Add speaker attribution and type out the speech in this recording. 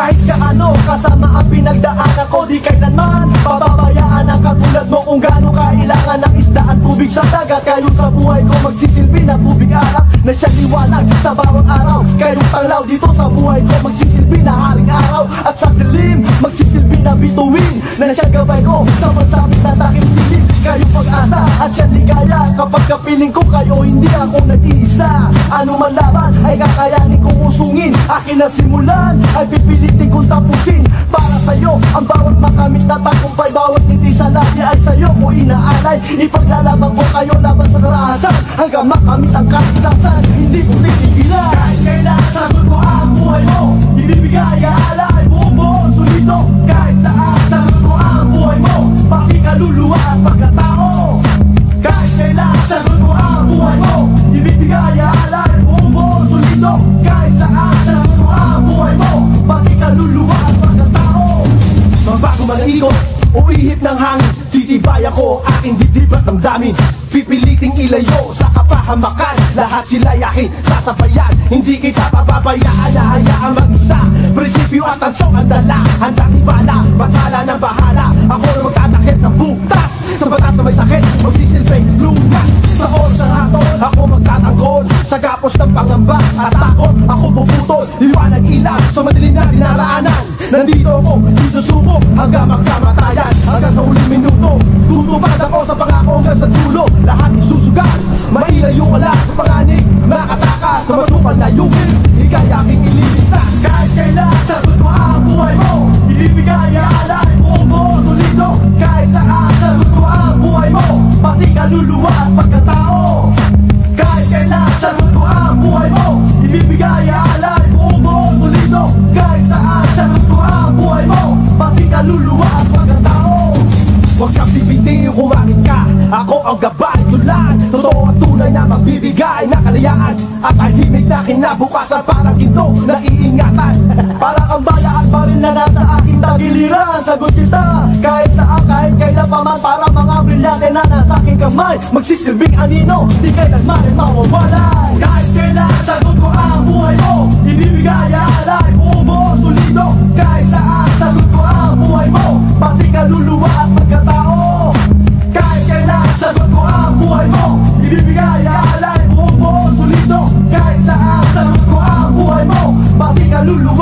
Speaker 1: Kahit kaano kasama ang pinagdaanan ko, di kailanman pababayaan ang katulad mo kung gaano kailangan ng isda at tubig sa dagat. Kayo sa buhay ko magsisilbi na tubig alak na siya liwanag sa bawang araw. Kayong tanglaw dito sa buhay ko magsisilbi na haring araw. At sa dilim magsisilbi na bituin na siya gabay ko sa magsapit na takim silid. Kayo pag-asa at siya ligaya kapag kapiling ko kayo hindi ako nag-iisa. Ano man laban ay kakayanin kong usungin. Akin na simulan ay pipilitin kong tapusin. Para sa'yo ang bawat makamit na tagumpay, bawat ngiti sa labi ay sa'yo ko inaalay. Ipaglalaban ko kayo laban sa karahasan hanggang makamit ang kaligtasan. Hindi ko titigilan. Kahit kailan sagot ko ang buhay mo, ibibigay alay buong buo solito. Kahit saan sagot ko ang buhay mo, pati kaluluwa at pagkatao. Kahit kailan sagot ko ang buhay mo, ibibigay alay buong buo solito. Kahit saan sagot ko ang buhay mo, pati kaluluwa at pagkatao. Mabago man ang ikot o ihip ng hangin, titibay ako aking dibdib at damdamin. Pipiliting ilayo sa kapahamakan, lahat sila yakin, sasabayan. Hindi kita pababayaan, hayaan mag-isa. Prinsipyo at tansong ang dala, handang ibala, batala ng bahala. Ako na magtatakip ng butas, sa batas na may sakit, magsisilbing lunas. Sa oras ng hatol, ako magtatanggol, sa gapos ng pangamba at takot. Ako puputol, liwanag ilaw sa madilim na dinaraanan. Nandito ako, susuko hanggang magkamatayan. Hanggang sa huling minuto, tutupad ako sa pangako hanggang sa dulo. Lahat isusugal, mailayo wala sa panganig. Nakataka sa masukal na yugin, ika'y aking ililigtas. Kahit kailan sagot ko ang buhay mo, ibibigay alay buong buo solito. Kahit saan sagot ko ang buhay mo, pati kaluluwa at pagkatao. Kahit kailan sagot ko ang buhay mo, ibibigay alay buong buo solito. Kahit saan sagot ko ang buhay mo, pati kaluluwa at pagkatao. Huwag kang tipitin, humangin ka, ako ang gabay tulad. Totoo at tunay na magbibigay na kalayaan at tahimik na kinabukasan, parang ginto na iingatan. Parang ang balaan pa rin na nasa aking tagiliran. Sagot kita kahit saan, kahit kailan pa man. Para mga brilyante na nasa aking kamay, magsisilbing anino, di kailanman ay mawawalay. Kahit kailan sagot ko ang buhay mo, ibibigay alay buong buo solido. Kahit saan sagot ko ang buhay mo, pati kaluluwa at pagkatao. Kahit kailan sagot ko ang buhay mo, ibibigay alay buong buo solido. Kahit saan sagot ko ang buhay mo, pati kaluluwa